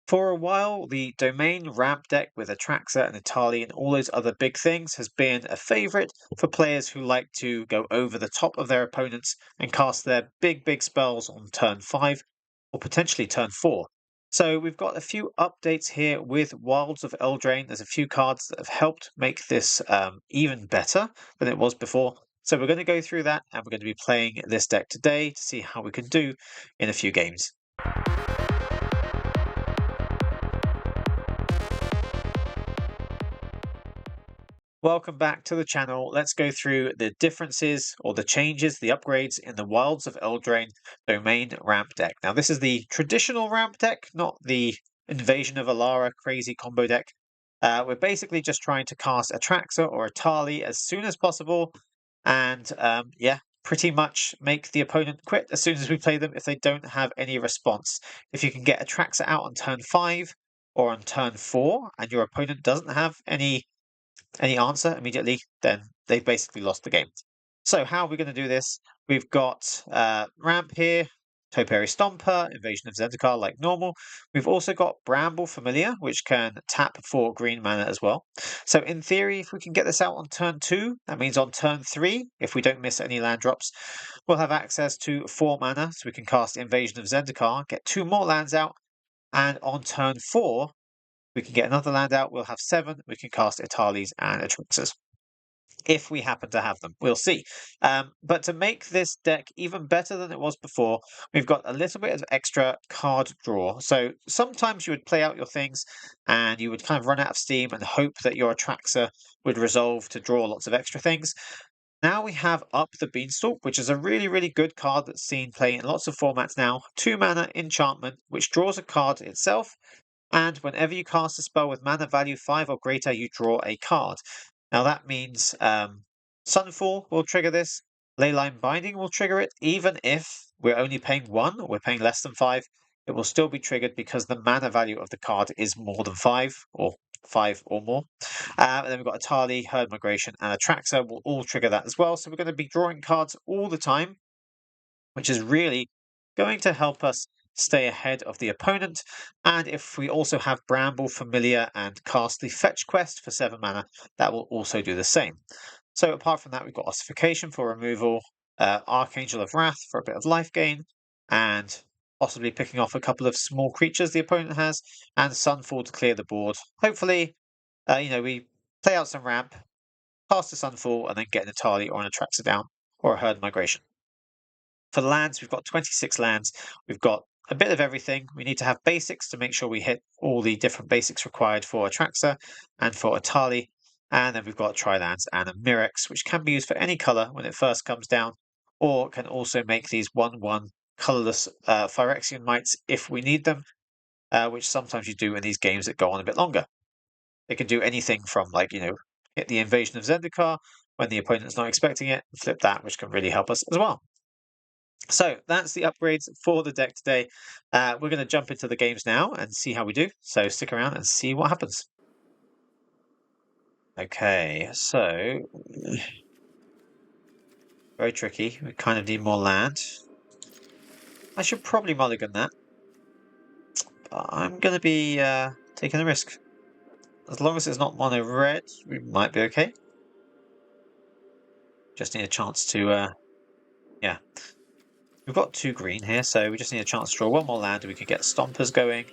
For a while, the domain ramp deck with Atraxa and Etali and all those other big things has been a favourite for players who like to go over the top of their opponents and cast their big spells on turn 5 or potentially turn 4. So we've got a few updates here with Wilds of Eldraine. There's a few cards that have helped make this even better than it was before. So we're going to go through that and we're going to be playing this deck today to see how we can do in a few games. Welcome back to the channel. Let's go through the differences or the changes, the upgrades in the Wilds of Eldraine domain ramp deck. Now this is the traditional ramp deck, not the Invasion of Alara crazy combo deck. We're basically just trying to cast Atraxa or Etali as soon as possible and yeah, pretty much make the opponent quit as soon as we play them if they don't have any response. If you can get Atraxa out on turn 5 or on turn 4 and your opponent doesn't have any answer immediately, then they've basically lost the game. So how are we going to do this? We've got ramp here, Topiary Stomper, Invasion of Zendikar like normal. We've also got Bramble Familiar, which can tap for green mana as well. So in theory, if we can get this out on turn 2, that means on turn 3, if we don't miss any land drops, we'll have access to 4 mana, so we can cast Invasion of Zendikar, get 2 more lands out, and on turn 4, we can get another land out. We'll have 7. We can cast Etalis and Atraxas. If we happen to have them, we'll see. But to make this deck even better than it was before, we've got a little bit of extra card draw. So sometimes you would play out your things and you would kind of run out of steam and hope that your Atraxa would resolve to draw lots of extra things. Now we have Up the Beanstalk, which is a really good card that's seen play in lots of formats now. 2 mana enchantment, which draws a card itself. And whenever you cast a spell with mana value 5 or greater, you draw a card. Now that means Sunfall will trigger this, Leyline Binding will trigger it, even if we're only paying 1 or we're paying less than 5, it will still be triggered because the mana value of the card is more than 5 or 5 or more. And then we've got Etali, Herd Migration, and Atraxa will all trigger that as well. So we're going to be drawing cards all the time, which is really going to help us stay ahead of the opponent. And if we also have Bramble Familiar and cast the Fetch quest for 7 mana, that will also do the same. So apart from that, we've got Ossification for removal, Archangel of Wrath for a bit of life gain, and possibly picking off a couple of small creatures the opponent has, and Sunfall to clear the board. Hopefully, we play out some ramp, cast a Sunfall, and then get an Etali or an Atraxa down, or a Herd Migration. For lands, we've got 26 lands. We've got a bit of everything. We need to have basics to make sure we hit all the different basics required for Atraxa and for Etali. And then we've got Tri-lands and a Mirex, which can be used for any color when it first comes down, or can also make these 1/1 colorless Phyrexian Mites if we need them, which sometimes you do in these games that go on a bit longer. They can do anything from, hit the Invasion of Zendikar when the opponent's not expecting it, and flip that, which can really help us as well. So that's the upgrades for the deck today. We're going to jump into the games now and see how we do. So stick around and see what happens. Okay, so very tricky. We kind of need more land. I should probably mulligan that. But I'm going to be taking a risk. As long as it's not mono red, we might be okay. Just need a chance to, yeah. We've got 2 green here, so we just need a chance to draw 1 more land and we can get Stompers going.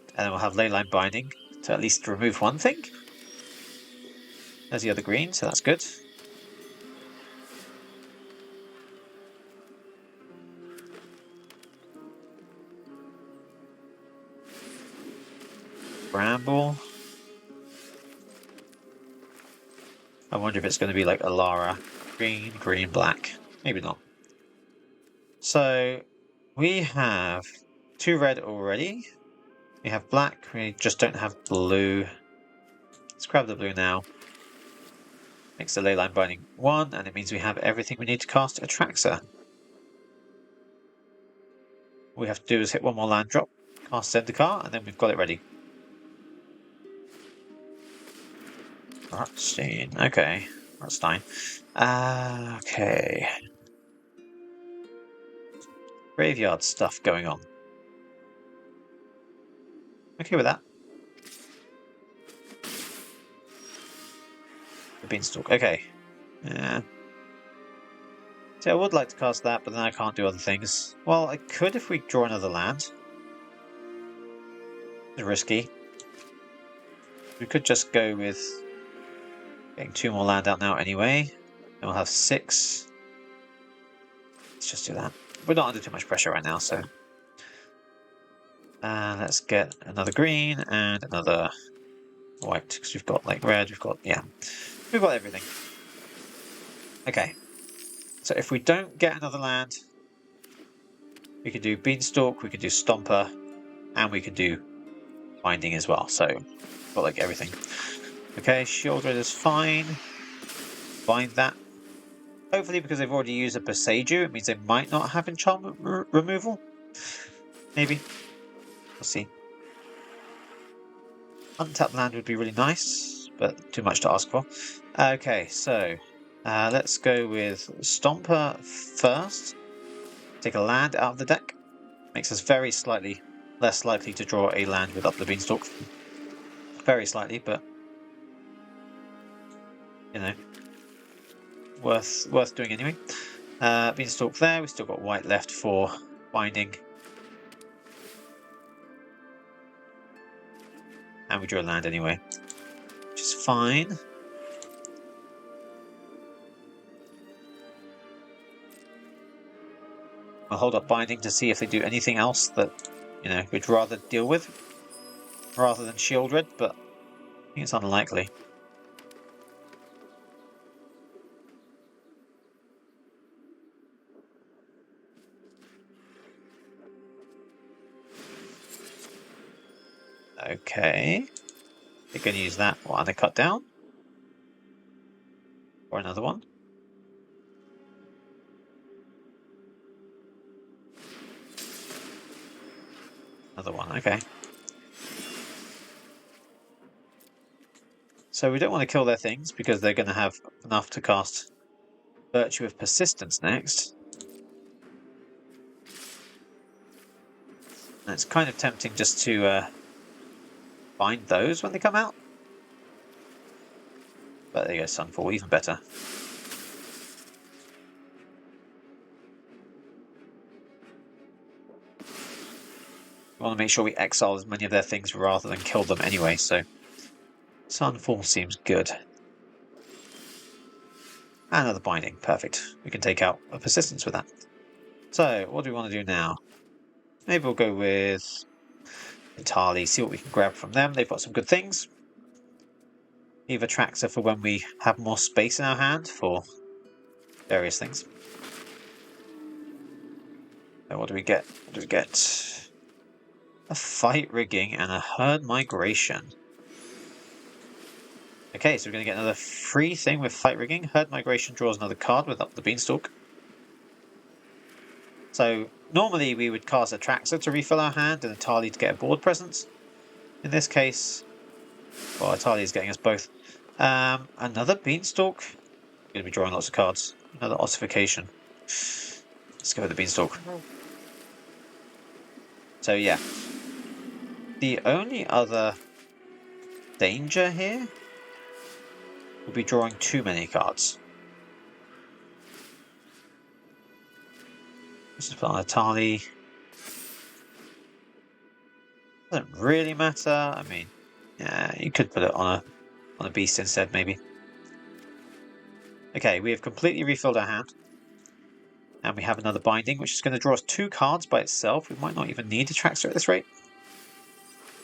And then we'll have Leyline Binding to at least remove 1 thing. There's the other green, so that's good. Bramble. I wonder if it's going to be like Alara. Green, black. Maybe not. So we have 2 red already. We have black. We just don't have blue. Let's grab the blue now. Makes the Leyline Binding 1, and it means we have everything we need to cast Atraxa. All we have to do is hit 1 more land drop, cast Zendikar, and then we've got it ready. Rotstein. Okay. Rotstein. Okay. Graveyard stuff going on. Okay with that. The Beanstalk. Okay. Yeah. See, I would like to cast that, but then I can't do other things. Well, I could if we draw another land. It's risky. We could just go with getting 2 more land out now anyway. Then we'll have 6. Let's just do that. We're not under too much pressure right now, so... let's get another green and another white, because we've got like red, we've got everything. Okay, so if we don't get another land, we can do Beanstalk, we can do Stomper, and we can do Binding as well, so we've got like everything. Okay, Shieldred is fine. Bind that. Hopefully, because they've already used a Boseiju, it means they might not have enchantment removal. Maybe. We'll see. Untapped land would be really nice, but too much to ask for. Okay, so let's go with Stomper first. Take a land out of the deck. Makes us very slightly less likely to draw a land with Up the Beanstalk. Very slightly, but you know, worth doing anyway. Beanstalk there. We've still got white left for binding. And we drew a land anyway, which is fine. We'll hold up binding to see if they do anything else that, you know, we'd rather deal with rather than Shieldred, but I think it's unlikely. Okay. They're going to use that one to cut down. Or another one. Another one, okay. So we don't want to kill their things because they're going to have enough to cast Virtue of Persistence next. And it's kind of tempting just to bind those when they come out. But there you go, Sunfall, even better. We want to make sure we exile as many of their things rather than kill them anyway, so Sunfall seems good. And another binding, perfect. We can take out a persistence with that. So, what do we want to do now? Maybe we'll go with Etali, see what we can grab from them. They've got some good things. Leave Atraxa for when we have more space in our hand for various things. So what do we get? What do we get? A Fight Rigging and a Herd Migration. Okay, so we're going to get another free thing with Fight Rigging. Herd Migration draws another card with Up the Beanstalk. So normally we would cast Atraxa to refill our hand and Etali to get a board presence. In this case, well, Etali is getting us both. Another Beanstalk. We're going to be drawing lots of cards. Another Ossification. Let's go with the Beanstalk. So yeah. The only other danger here will be drawing too many cards. Let's just put on Etali. Doesn't really matter. I mean, yeah, you could put it on a beast instead, maybe. Okay, we have completely refilled our hand. And we have another binding, which is going to draw us 2 cards by itself. We might not even need a Atraxa at this rate.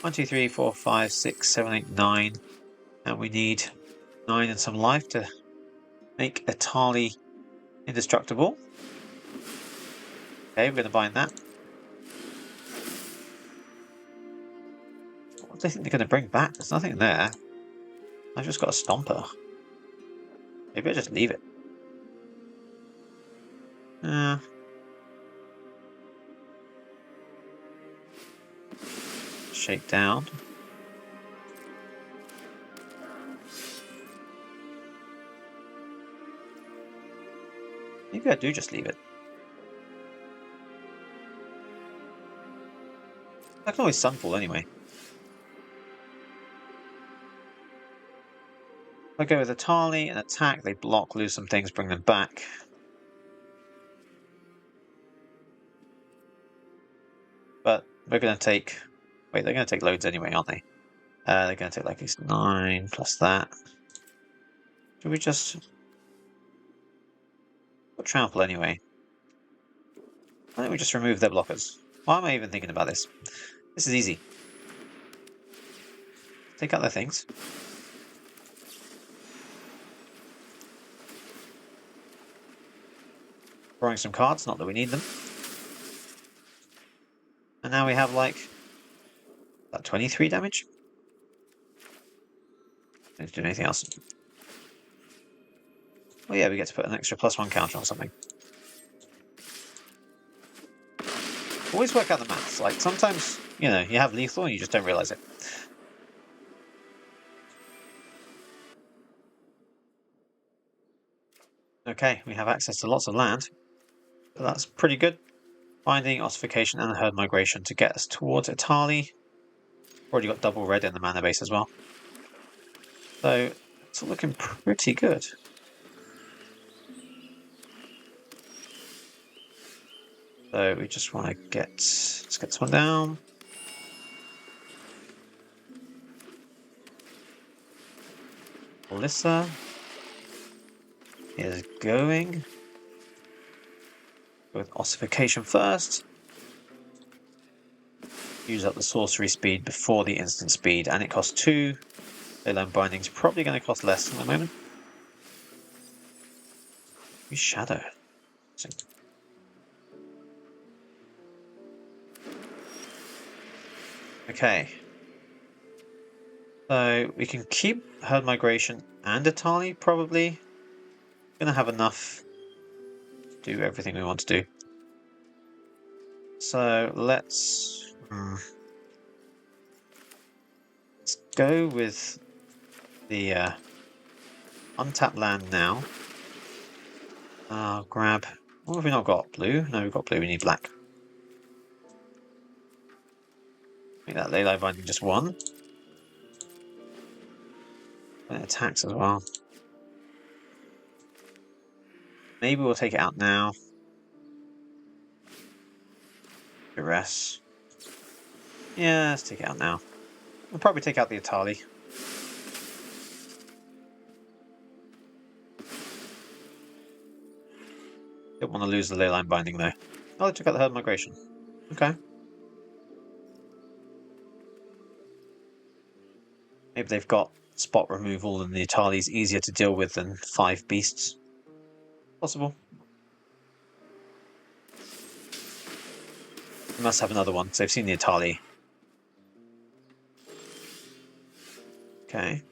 1, 2, 3, 4, 5, 6, 7, 8, 9. And we need 9 and some life to make Etali indestructible. Okay, we're going to bind that. What do they think they're going to bring back? There's nothing there. I've just got a Stomper. Maybe I'll just leave it. Shake down. Maybe I do just leave it. I can always Sunfall anyway. I go with Etali and attack, they block, lose some things, bring them back. But we're going to take... Wait, they're going to take loads anyway, aren't they? They're going to take like these 9 plus that. Do we just... We'll trample anyway. Why don't we just remove their blockers? Why am I even thinking about this? This is easy. Take out their things. Drawing some cards, not that we need them. And now we have like... That 23 damage? Don't do anything else. Well, yeah, we get to put an extra +1 counter on something. Always work out the maths. Like, sometimes, you know, you have lethal and you just don't realise it. Okay, we have access to lots of land. So that's pretty good. Binding, Ossification, and Herd Migration to get us towards Etali. Already got double red in the mana base as well. So, it's looking pretty good. So we just want to get... Let's get this one down. Alyssa is going with Ossification first. Use up the sorcery speed before the instant speed, and it costs 2. Leyline Binding is probably going to cost less at the moment. We shadow. Okay. So we can keep Herd Migration and Etali, probably. Gonna have enough to do everything we want to do. So let's go with the untapped land now. Grab. What have we not got? Blue? No, we've got blue. We need black. Make that Leyline Binding just 1. And it attacks as well. Maybe we'll take it out now. Duress. Yeah, let's take it out now. We'll probably take out the Etali. Don't want to lose the Leyline Binding though. Oh, they took out the Herd Migration. Okay. Maybe they've got spot removal and the Etali's easier to deal with than 5 beasts. Possible. They must have another one, because they've seen the Etali. Okay.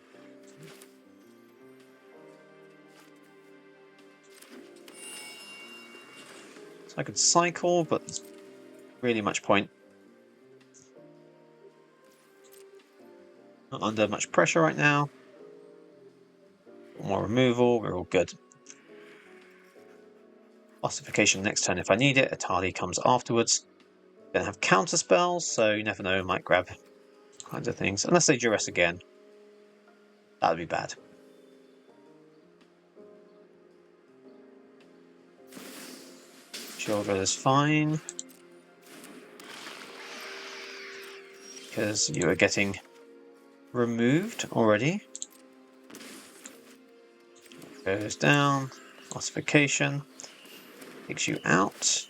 So I could cycle, but there's really much point. Not under much pressure right now. More removal, we're all good. Ossification next turn if I need it. Etali comes afterwards. Gonna have counter spells, so you never know, might grab kinds of things. Unless they duress again. That would be bad. Children is fine. Because you are getting removed already. Goes down. Ossification. Takes you out.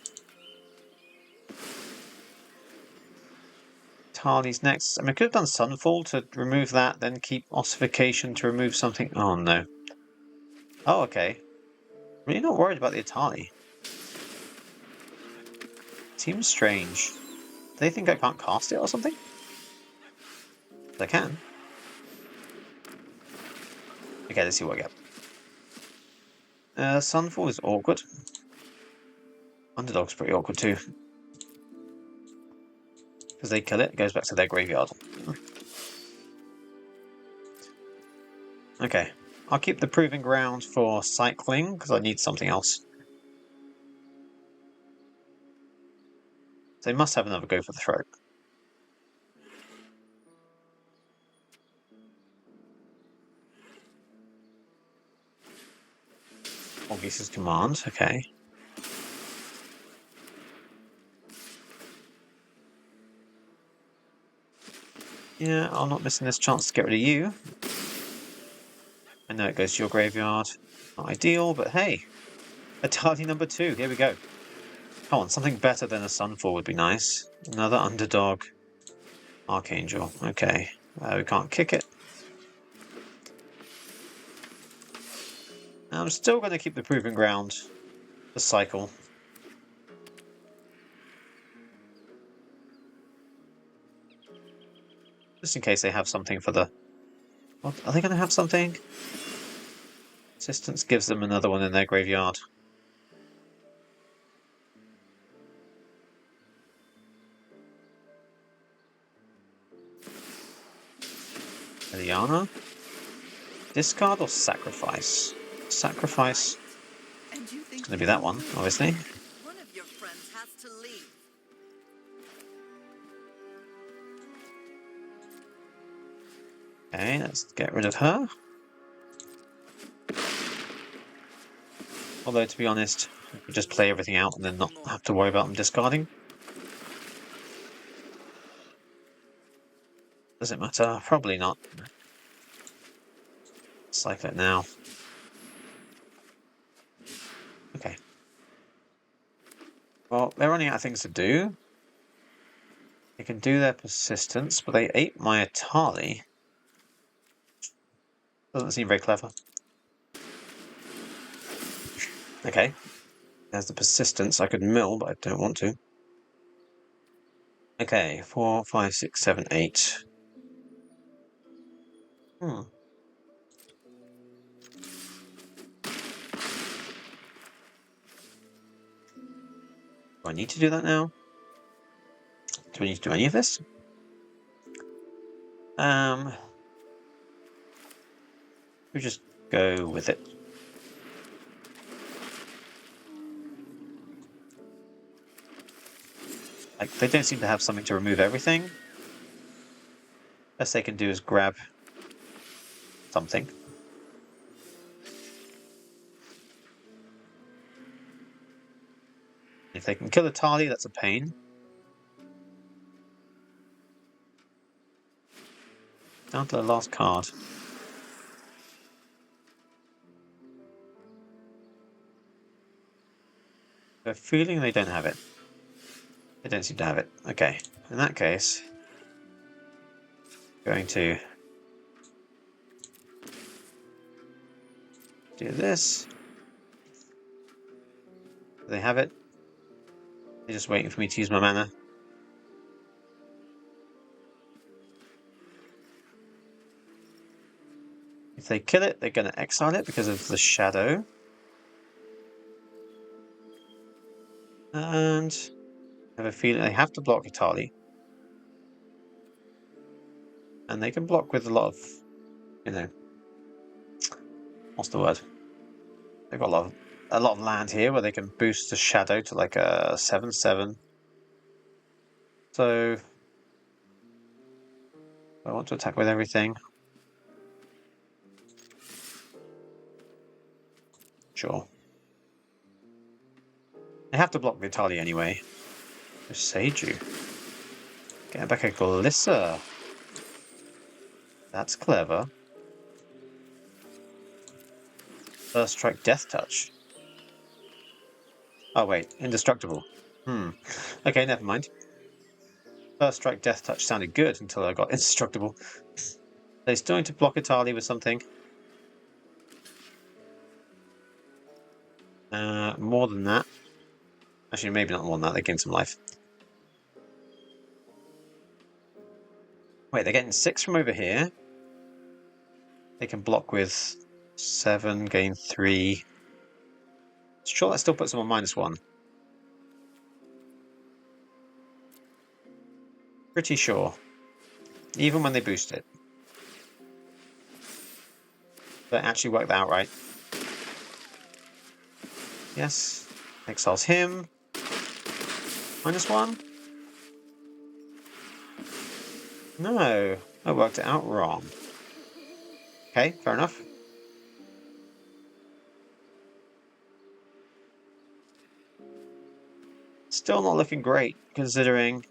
Tali's next. I mean, I could have done Sunfall to remove that, then keep Ossification to remove something. Oh no. Oh, okay. Really not worried about the Etali. Seems strange. Do they think I can't cast it or something? I can. Okay, let's see what I get. Sunfall is awkward. Underdog's pretty awkward too. Because they kill it, it goes back to their graveyard. Okay, I'll keep the Proving Ground for cycling, because I need something else. They must have another go for the throat. Morghulis's command, okay. Yeah, I'm not missing this chance to get rid of you. I know it goes to your graveyard. Not ideal, but hey. Etali number 2, here we go. Come on, something better than a Sunfall would be nice. Another underdog. Archangel, okay. We can't kick it. I'm still going to keep the Proving Ground. The cycle. Just in case they have something for the... What? Are they going to have something? Assistance gives them another one in their graveyard. Eliana? Discard or sacrifice? Sacrifice. It's going to be that one, obviously. One of your friends has to leave. Okay, let's get rid of her. Although, to be honest, we could just play everything out and then not have to worry about them discarding. Does it matter? Probably not. Cycle it now. Okay. Well, they're running out of things to do. They can do their persistence, but they ate my Etali. Doesn't seem very clever. Okay. There's the persistence. I could mill, but I don't want to. Okay, 4, 5, 6, 7, 8. Do I need to do that now? Do we need to do any of this? We just go with it. Like, they don't seem to have something to remove everything. Best they can do is grab something. If they can kill Etali, that's a pain. Down to the last card. They're feeling they don't have it. They don't seem to have it. Okay, in that case, going to do this. Do they have it? They're just waiting for me to use my mana. If they kill it, they're going to exile it because of the shadow. And I have a feeling they have to block Etali. And they can block with a lot of, you know, what's the word? They've got a lot of land here where they can boost the shadow to like a 7/7. So I want to attack with everything. Sure. They have to block Vitali anyway. Boseiju. Get back a Glissa. That's clever. First strike Death Touch. Oh wait, indestructible. Okay, never mind. First strike Death Touch sounded good until I got indestructible. They're starting to block Etali with something. More than that. Actually, maybe not more than that. They gain some life. Wait, they're getting 6 from over here. They can block with 7, gain 3. Sure, that still puts them on -1. Pretty sure. Even when they boost it. But actually work that out right. Yes. Exiles him. -1. No, I worked it out wrong. Okay, fair enough. Still not looking great, considering...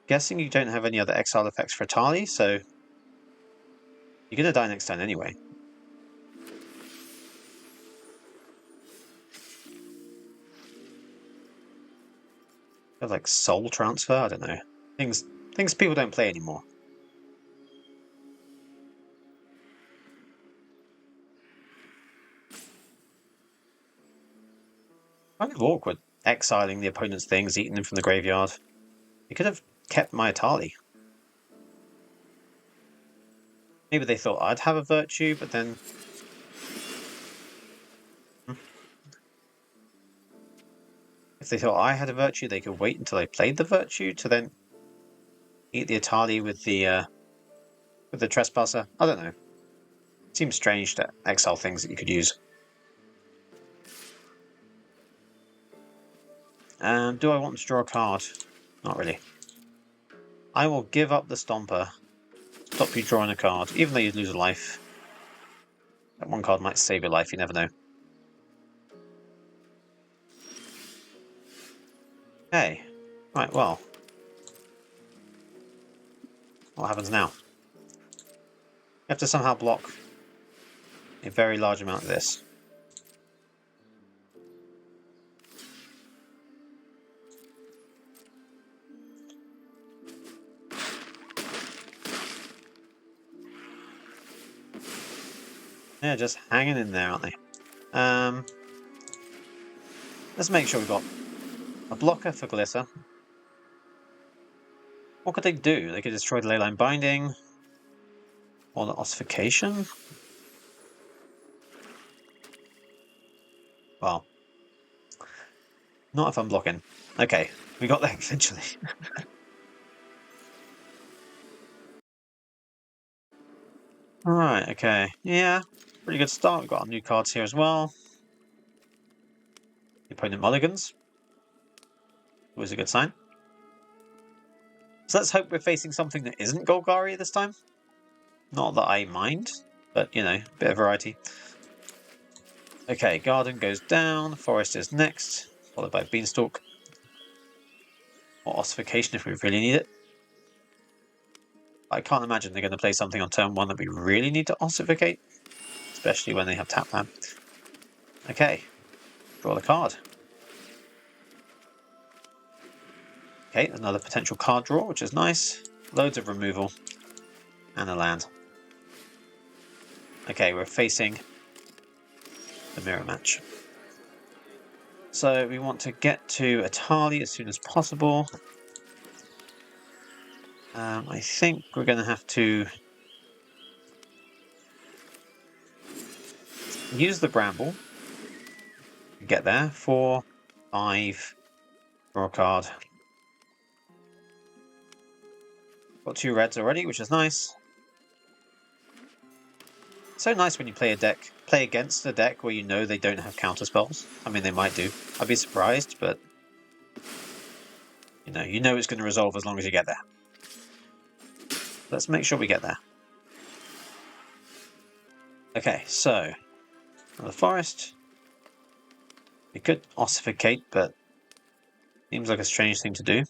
Guessing you don't have any other exile effects for Etali, so... You're going to die next turn anyway. Like soul transfer, I don't know. Things people don't play anymore. Kind of awkward, exiling the opponent's things, eating them from the graveyard. You could have kept my Etali. Maybe they thought I'd have a virtue, but then... If they thought I had a virtue, they could wait until I played the virtue to then eat the Etali with the Trespasser. I don't know. It seems strange to exile things that you could use. Do I want to draw a card? Not really. I will give up the Stomper. Stop you drawing a card, even though you'd lose a life. That one card might save your life, you never know. Okay. Right, well. What happens now? You have to somehow block a very large amount of this. Yeah, just hanging in there, aren't they? Let's make sure we've got a blocker for Glitter. What could they do? They could destroy the Leyline Binding. Or the Ossification. Well. Not if I'm blocking. Okay, we got there eventually. Alright, okay. Yeah, pretty good start. We've got our new cards here as well. The opponent mulligans. Always a good sign. So let's hope we're facing something that isn't Golgari this time. Not that I mind, but, you know, a bit of variety. Okay, Garden goes down. Forest is next, followed by Beanstalk. Or Ossification if we really need it. I can't imagine they're going to play something on turn 1 that we really need to ossificate, especially when they have tap land. Okay, draw the card. Okay, another potential card draw, which is nice. Loads of removal and a land. Okay, we're facing the mirror match. So we want to get to Etali as soon as possible. I think we're going to have to use the Bramble. Get there. 4, 5, draw a card. Got 2 reds already, which is nice. So nice when you play against a deck where you know they don't have counter spells. I mean, they might do. I'd be surprised, but you know it's going to resolve as long as you get there. Let's make sure we get there. Okay, so the forest. We could ossificate, but seems like a strange thing to do.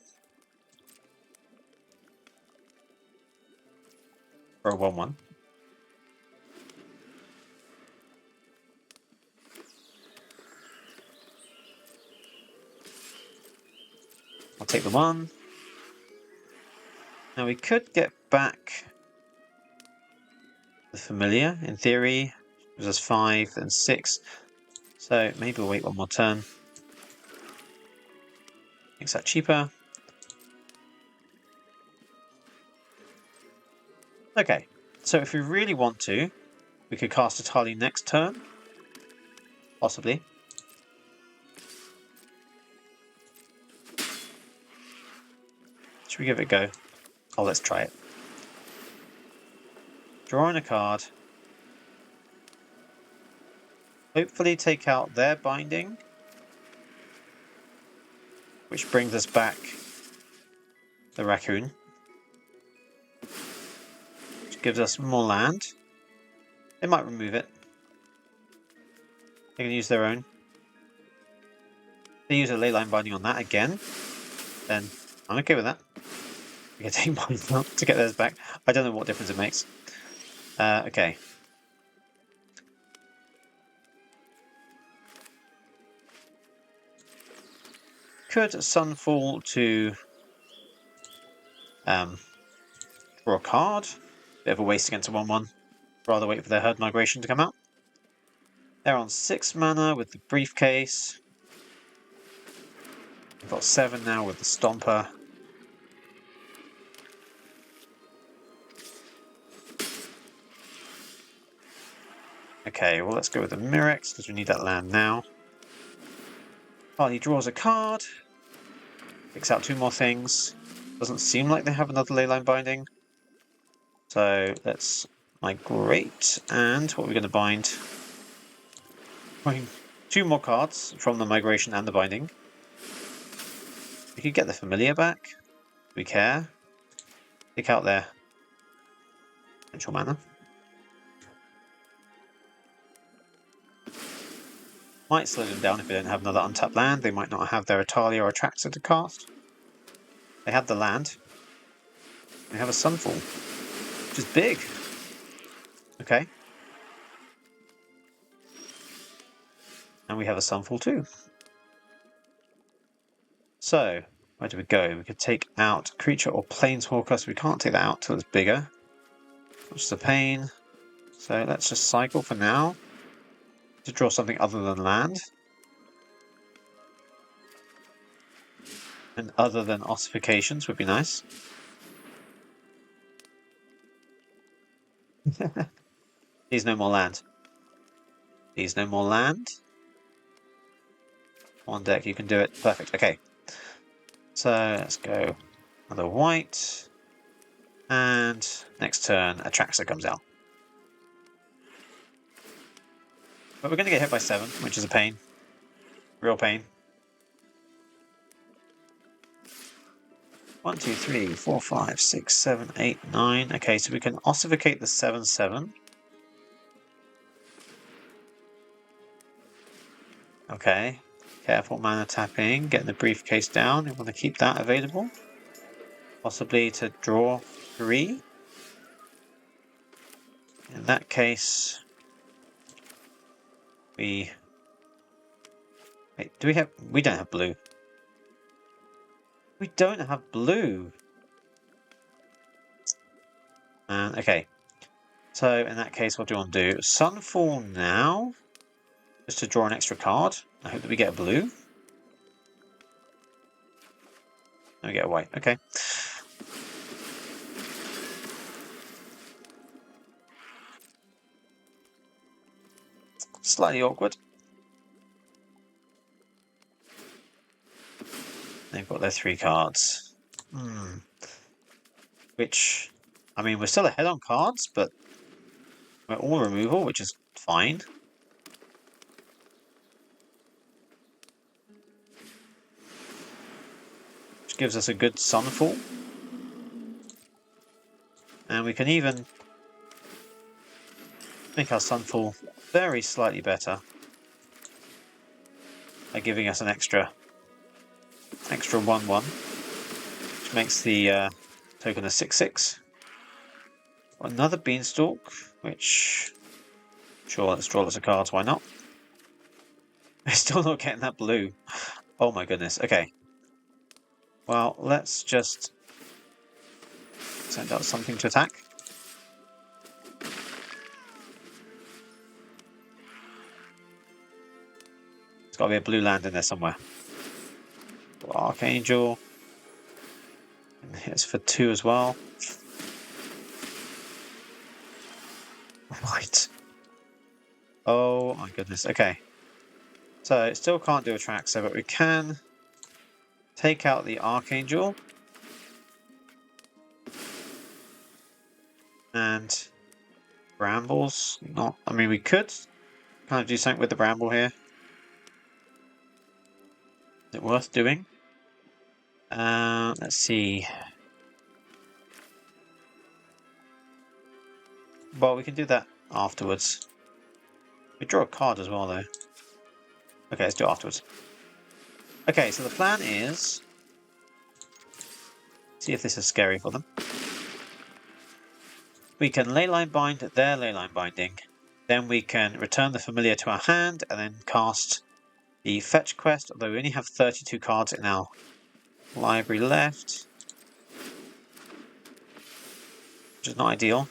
For a 1/1. I'll take the 1. Now we could get back the familiar, in theory. Gives us 5 and 6. So maybe we'll wait one more turn. Makes that cheaper. Okay, so if we really want to, we could cast Etali next turn. Possibly. Should we give it a go? Oh, let's try it. Drawing a card. Hopefully take out their binding. Which brings us back the raccoon. Which gives us more land. They might remove it. They can use their own. they use a Leyline Binding on that again, then I'm okay with that. We can take mine out to get theirs back. I don't know what difference it makes. Okay. Could Sunfall to draw a card. Bit of a waste against a 1/1. Rather wait for their herd migration to come out. They're on 6 mana with the briefcase. We've got 7 now with the Stomper. Okay, well let's go with the Mirex because we need that land now. Oh, he draws a card. Picks out 2 more things. Doesn't seem like they have another Leyline Binding. So let's migrate. And what are we going to bind? 2 more cards from the migration and the binding. We could get the familiar back. Do we care? Pick out their potential mana. Might slow them down if they don't have another untapped land. They might not have their Etali or Atraxa to cast. They have the land. They have a Sunfall, which is big. Okay. And we have a Sunfall too. So, where do we go? We could take out creature or planeswalker, so we can't take that out till it's bigger. Which is a pain. So let's just cycle for now to draw something other than land. And other than ossifications would be nice. Please no more land. Please no more land. On deck, you can do it. Perfect. Okay. So let's go another white. And next turn, Atraxa comes out. But we're going to get hit by 7, which is a pain. Real pain. 1, 2, 3, 4, 5, 6, 7, 8, 9. Okay, so we can ossificate the 7/7. Okay. Careful mana tapping, getting the briefcase down. You want to keep that available. Possibly to draw 3. In that case, we... Wait, do we have... We don't have blue. We don't have blue. Okay. So in that case, what do you want to do? Sunfall now, just to draw an extra card. I hope that we get a blue. And we get a white. Okay. Slightly awkward. They've got their 3 cards. Which, I mean, we're still ahead on cards, but we're all removal, which is fine. Which gives us a good Sunfall. And we can even make our Sunfall very slightly better by giving us an extra 1/1, which makes the token a 6/6. Another Beanstalk, which, sure, let's draw lots of cards, why not? We're still not getting that blue. Oh my goodness, okay. Well, let's just send out something to attack. There's got to be a blue land in there somewhere. Archangel. And hits for 2 as well. Right. Oh my goodness. Okay. So it still can't do Atraxa, but we can take out the Archangel. And Brambles. Not. I mean, we could kind of do something with the Bramble here. Is it worth doing? Let's see. Well, we can do that afterwards. We draw a card as well, though. Okay, let's do it afterwards. Okay, so the plan is... see if this is scary for them. We can Leyline Bind their Leyline Binding. Then we can return the familiar to our hand and then cast the fetch quest, although we only have 32 cards in our library left, which is not ideal.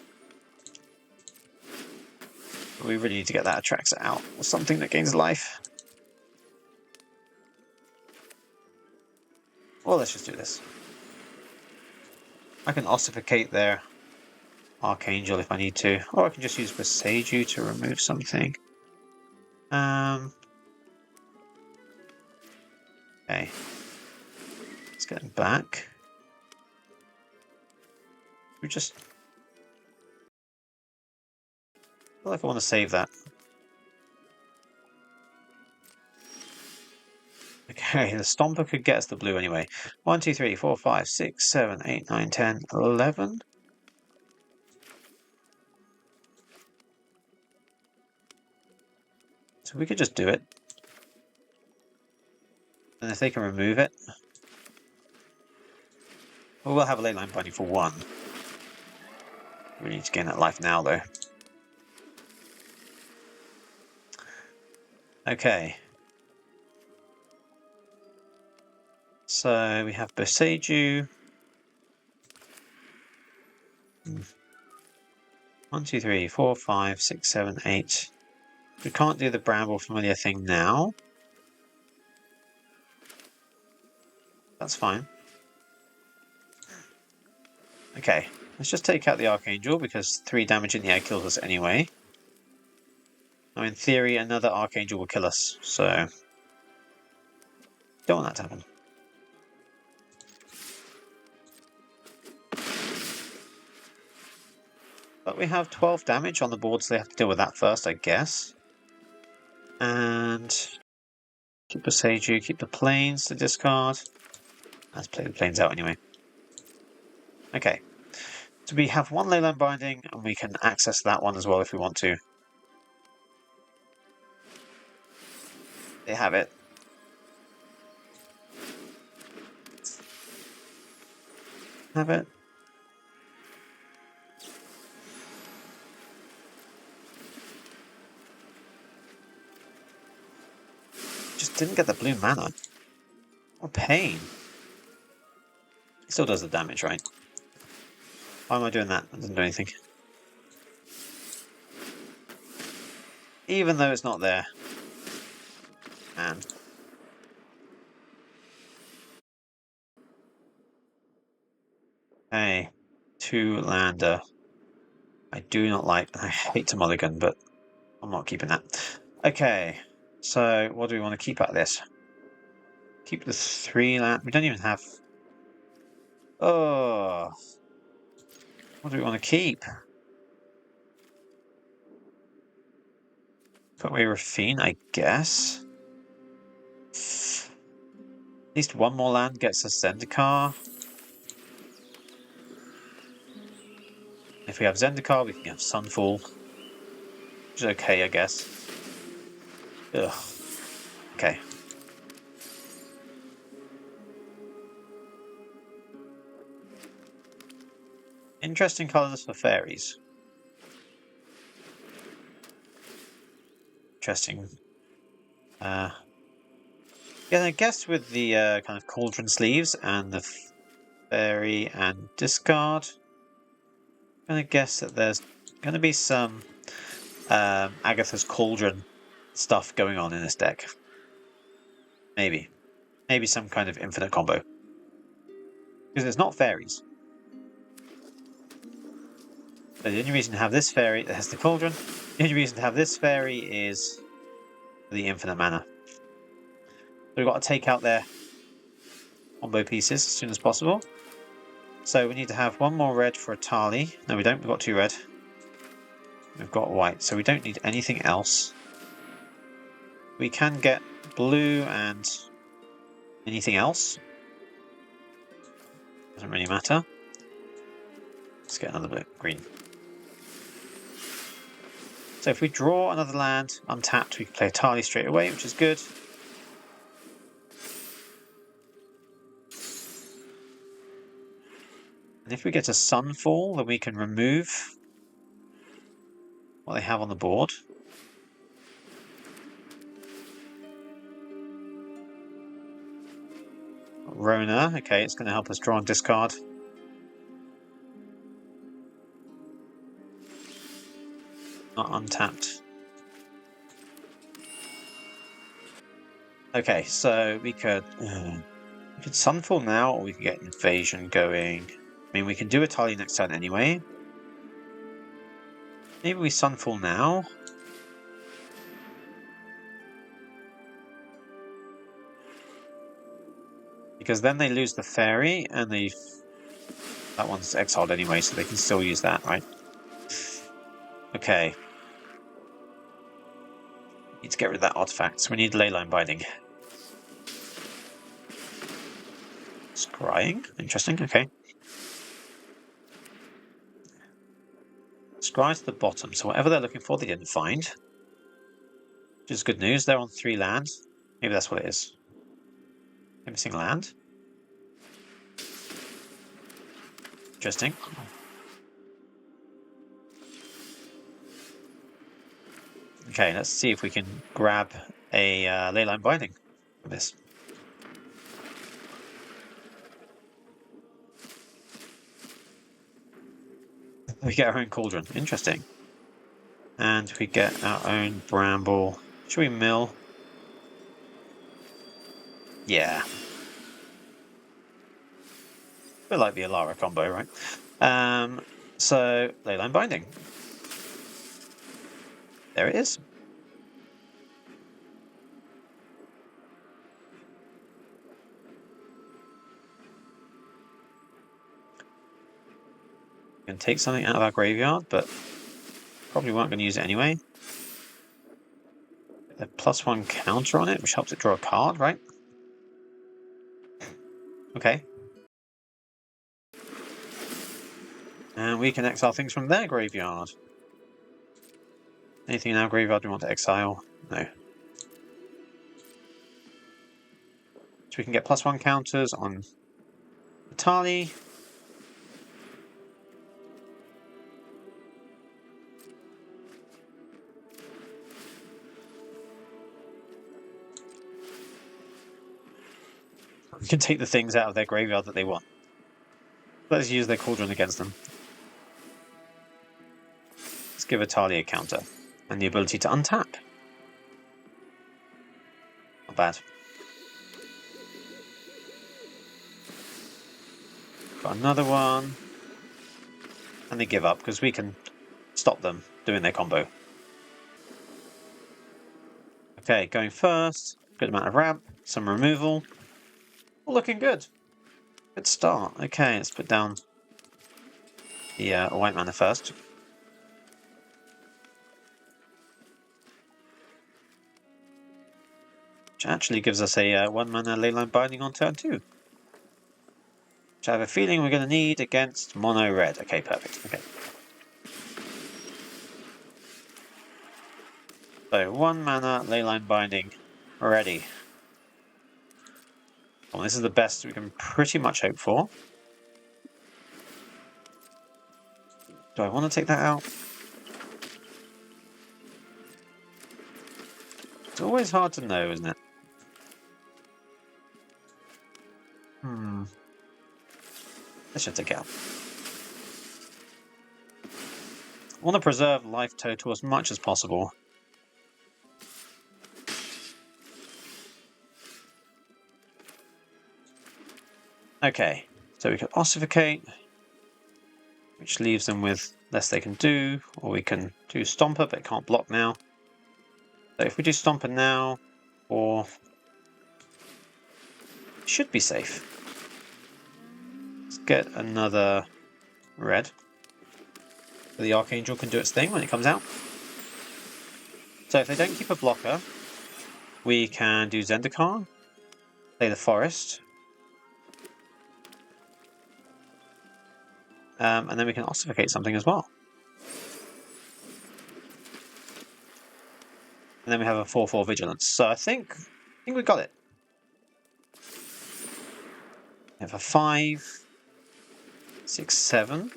But we really need to get that Atraxa out, or something that gains life. Well, let's just do this. I can Ossificate their Archangel if I need to, or I can just use Boseiju to remove something. Okay. Let's get them back. We just... I feel like I want to save that. Okay, the Stomper could get us the blue anyway. 1, 2, 3, 4, 5, 6, 7, 8, 9, 10, 11. So we could just do it. And if they can remove it... well, we'll have a Leyline Binding for 1. We need to gain that life now, though. Okay. So we have Boseiju. 1, 2, 3, 4, 5, 6, 7, 8. We can't do the Bramble Familiar thing now. That's fine. Okay, let's just take out the Archangel because 3 damage in the air kills us anyway. Now, in theory, another Archangel will kill us, so don't want that to happen. But we have 12 damage on the board, so they have to deal with that first, I guess. And keep Boseiju, keep the planes to discard. Let's play the planes out anyway. Okay, so we have 1 Leyline Binding, and we can access that one as well if we want to. They have it. Have it. Just didn't get the blue mana. What a pain. It still does the damage, right? Why am I doing that? It doesn't do anything. Even though it's not there. Man. Hey. 2-lander. I do not like... I hate to mulligan, but I'm not keeping that. Okay. So, what do we want to keep out of this? Keep the 3-land... we don't even have... oh... what do we want to keep? Put away Rafine, I guess. At least 1 more land gets us Zendikar. If we have Zendikar, we can have Sunfall. Which is okay, I guess. Ugh. Okay. Interesting colours for fairies. Interesting. Yeah, I guess with the kind of Cauldron sleeves and the fairy and discard, I'm going to guess that there's going to be some Agatha's Cauldron stuff going on in this deck. Maybe. Maybe some kind of infinite combo. Because it's not fairies. So the only reason to have this fairy that has the Cauldron, the only reason to have this fairy is the infinite mana. So we've got to take out their combo pieces as soon as possible. So we need to have 1 more red for Etali. No, we don't. We've got 2 red. We've got white, so we don't need anything else. We can get blue and anything else. Doesn't really matter. Let's get another blue, green. So if we draw another land untapped, we can play Etali straight away, which is good. And if we get a Sunfall, then we can remove what they have on the board. Rona, okay, it's going to help us draw and discard. Not untapped. Okay, so we could Sunfall now, or we could get Invasion going. I mean, we can do Etali next turn anyway. Maybe we Sunfall now. Because then they lose the fairy, and that one's exiled anyway, so they can still use that, right? Okay. Need to get rid of that artifact, so we need Leyline Binding. Scrying? Interesting, okay. Scry to the bottom, so whatever they're looking for, they didn't find. Which is good news, they're on 3 land. Maybe that's what it is. Missing land. Interesting. Okay, let's see if we can grab a Leyline Binding from this. We get our own Cauldron. Interesting. And we get our own Bramble. Should we mill? Yeah. A bit like the Alara combo, right? So, Leyline Binding. There it is. We can take something out of our graveyard, but probably weren't going to use it anyway. A +1 counter on it, which helps it draw a card, right? Okay. And we can exile things from their graveyard. Anything in our graveyard we want to exile? No. So we can get +1 counters on Etali. We can take the things out of their graveyard that they want. Let's use their Cauldron against them. Let's give Etali a counter. And the ability to untap. Not bad. Got another one. And they give up, because we can stop them doing their combo. Okay, going first. Good amount of ramp. Some removal. All looking good. Good start. Okay, let's put down the white mana first. Which actually gives us a 1 mana Leyline Binding on turn 2. Which I have a feeling we're going to need against mono red. Okay, perfect. Okay. So 1 mana Leyline Binding ready. Well, this is the best we can pretty much hope for. Do I want to take that out? It's always hard to know, isn't it? Let's just take it out. I want to preserve life total as much as possible. Okay, so we can Ossificate, which leaves them with less they can do, or we can do Stomper, but it can't block now. So if we do Stomper now, or should be safe. Let's get another red. So the Archangel can do its thing when it comes out. So if they don't keep a blocker, we can do Zendikar, play the Forest. And then we can Ossificate something as well. And then we have a 4/4 Vigilance. So I think we got it. We have a 5, 6, 7.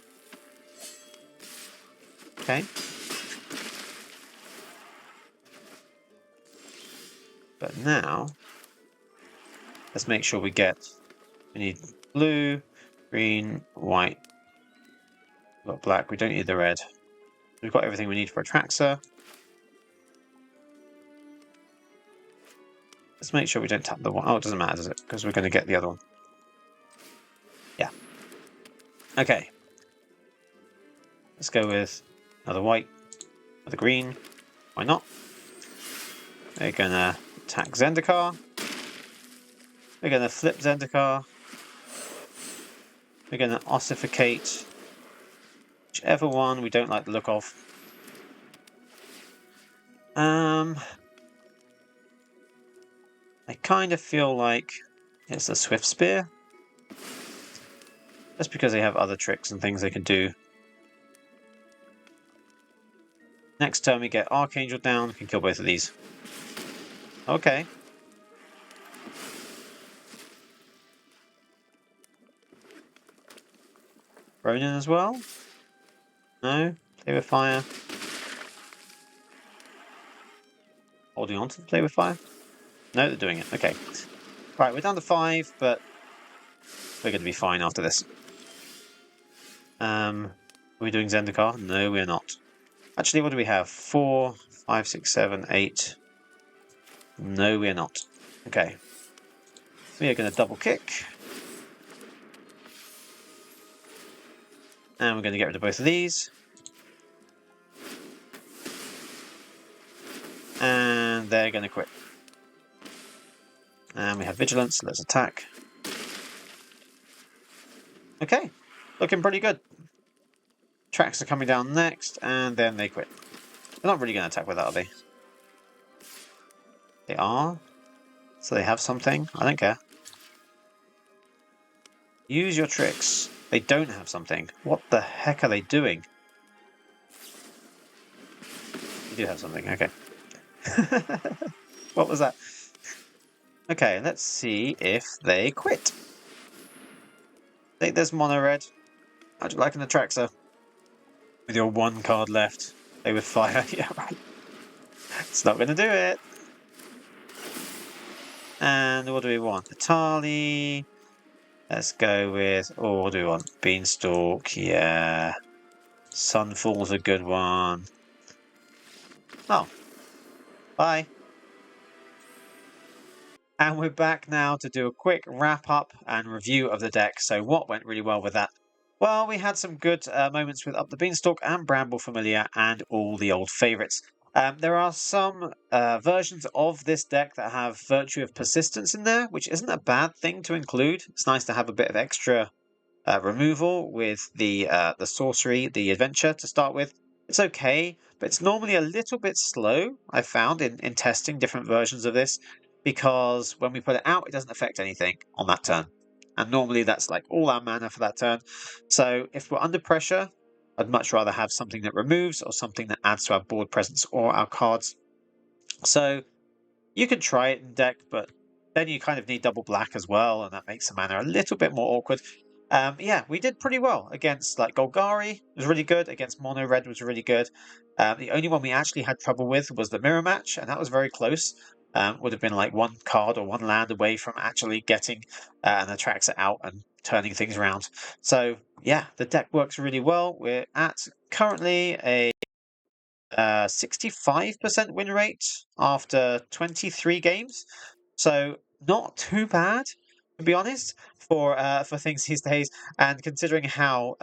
Okay. But now, let's make sure we need blue, green, white. We've got black, we don't need the red. We've got everything we need for Atraxa. Let's make sure we don't tap the one. Oh, it doesn't matter, does it? Because we're going to get the other one. Yeah. Okay. Let's go with another white, another green. Why not? We're going to attack Zendikar. We're going to flip Zendikar. We're going to ossificate whichever one we don't like the look of. I kind of feel like it's the Swift Spear. Just because they have other tricks and things they can do. Next turn we get Archangel down, we can kill both of these. Okay. Ronin as well? No? Play with fire. Holding on to the play with fire? No, they're doing it. Okay. Right, we're down to 5, but we're going to be fine after this. Are we doing Zendikar? No, we're not. Actually, what do we have? 4, 5, 6, 7, 8. No, we're not. Okay. We are going to double kick. And we're going to get rid of both of these. And they're going to quit. And we have Vigilance, let's attack. Okay, looking pretty good. Tracks are coming down next, and then they quit. They're not really going to attack with that, are they? They are? So they have something? I don't care. Use your tricks. They don't have something. What the heck are they doing? They do have something, okay. What was that? Okay, let's see if they quit. Take this mono red. How'd you like an Atraxa? With your 1 card left. Play with fire. Yeah, right. It's not going to do it. And what do we want? Etali. Let's go with... Oh, what do we want? Beanstalk. Yeah. Sunfall's a good one. Oh. Bye. And we're back now to do a quick wrap-up and review of the deck. So what went really well with that? Well, we had some good moments with Up the Beanstalk and Bramble Familiar and all the old favourites. There are some versions of this deck that have Virtue of Persistence in there, which isn't a bad thing to include. It's nice to have a bit of extra removal with the sorcery, the adventure to start with. It's okay, but it's normally a little bit slow, I've found, in testing different versions of this, because when we put it out, it doesn't affect anything on that turn. And normally that's like all our mana for that turn. So if we're under pressure, I'd much rather have something that removes or something that adds to our board presence or our cards. So you can try it in deck, but then you kind of need double black as well, and that makes the mana a little bit more awkward. Yeah, we did pretty well against like Golgari was really good, against Mono Red was really good. The only one we actually had trouble with was the mirror match, and that was very close. Would have been like 1 card or 1 land away from actually getting an Atraxa out and turning things around. So yeah, the deck works really well. We're at currently a 65% win rate after 23 games. So not too bad, to be honest, for things these days. And considering how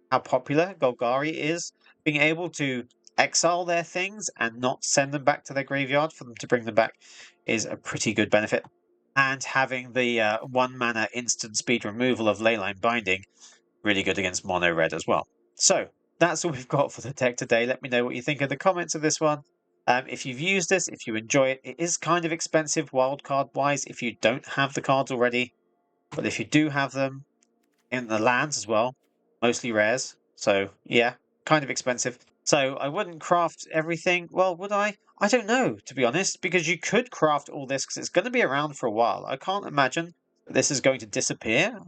popular Golgari is, being able to exile their things and not send them back to their graveyard for them to bring them back is a pretty good benefit. And having the 1 mana instant speed removal of Leyline Binding, really good against Mono Red as well. So that's all we've got for the deck today. Let me know what you think in the comments of this one. If you've used this, if you enjoy it, it is kind of expensive wildcard wise if you don't have the cards already. But if you do have them in the lands as well, mostly rares. So yeah, kind of expensive. So I wouldn't craft everything. Well, would I? I don't know, to be honest, because you could craft all this because it's going to be around for a while. I can't imagine this is going to disappear.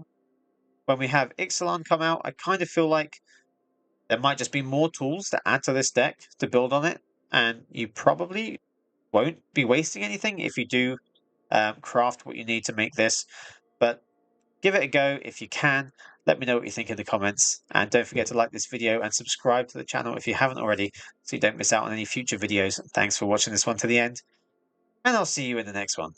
when we have Ixalan come out, I kind of feel like there might just be more tools to add to this deck to build on it, and you probably won't be wasting anything if you do craft what you need to make this. But give it a go if you can. Let me know what you think in the comments, and don't forget to like this video and subscribe to the channel if you haven't already, so you don't miss out on any future videos. Thanks for watching this one to the end, and I'll see you in the next one.